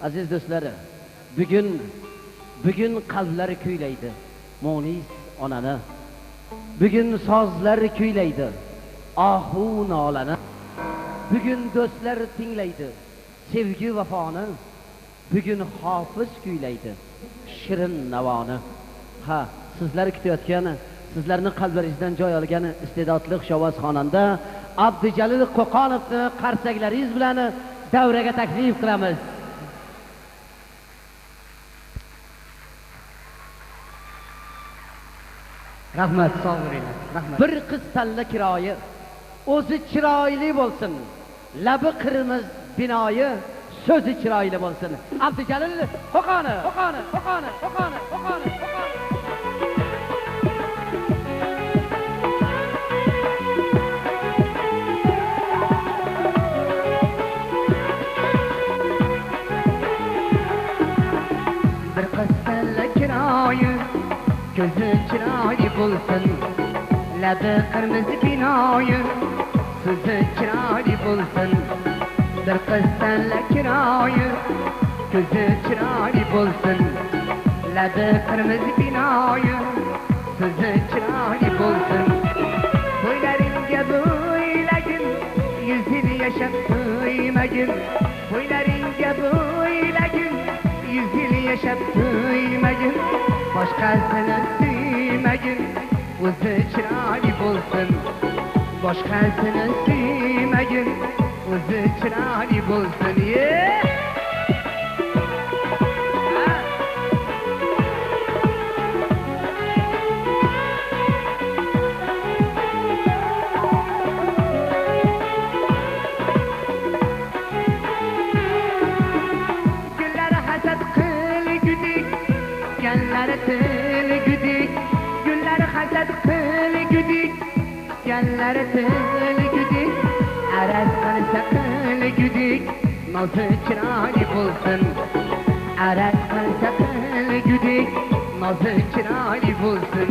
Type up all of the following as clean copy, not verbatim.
Aziz do'stlar, bugun qalblar kuylaydi Mo'nis onani. Bugun sozlar kuylaydi ahu nolani. Bugun do'stlar tinglaydi sevgi vafoni. Bugun hofiz kuylaydi shirin navoni. Ha, sizlar kutayotgan, sizlarning qalblaringizdan joy olgan iste'dodli xushovoz xonanda Abdujalil Qo'qonovni qarsaklaringiz bilan davraga taklif qilamiz. Rahmat, sog' bo'linglar. Rahmat. Bir qiz tanla kiroyi, o'zi chiroyli bo'lsin. Labi qirmiz binoyi, so'zi chiroyli bo'lsin. Abdujalil Qo'qonov. Bir qiz tanla kiroyi, ko'zi chiroyli bo'lsin. Labi qirmiz binoyi, so'zi chiroyli bo'lsin. Bir qiz tanla kiroyi, ko'zi chiroyli bo'lsin. Labi qirmiz binoyi, so'zi chiroyli bo'lsin. Bo'ylaringga bo'ylagin, 100 yil yashab to'ymagin. Bo'ylaringga bo'ylagin, 100 yil yashab to'ymagin. Boshqasini suymagin, o'zi chiroyli bo'lsin. Boshqasini suymagin, o'zi chiroyli bo'lsin. Gullar hasad qilgudik, ganlari tilgudik. Gullar hasad qilgudik, ganlari tilgudik. Araz qilsa qilgudik, nozi chiroyli bo'lsin. Araz qilsa qilgudik, nozi chiroyli bo'lsin.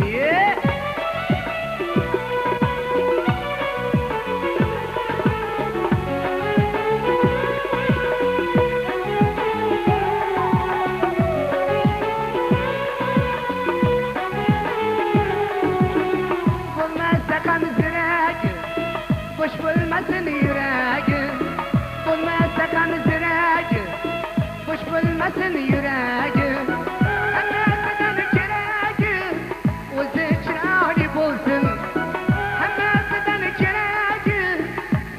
Bo'lmasa qamziragi, bosh bo'lmasin yuragi. Bo'lmasa qamziragi, bosh bo'lmasin yuragi. Hammasidan keragi, o'zi chiroyli bo'lsin. Hammasidan keragi,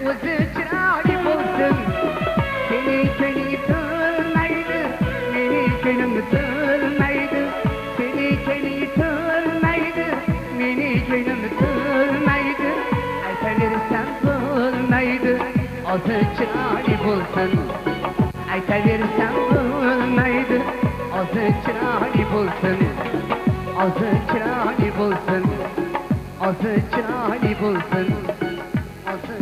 o'zi chiroyli bo'lsin. Seni ko'ngling to'lmaydi, meni ko'nglim to'lmaydi. Seni ko'ngling to'lmaydi, meni ko'nglim to'lmaydi. Aytaversam bo'lmaydi, o'zi chiroyli bo'lsin. Aytaversam bo'lmaydi, o'zi chiroyli bo'lsin. O'zi chiroyli bo'lsin. O'zi chiroyli bo'lsin. O'zi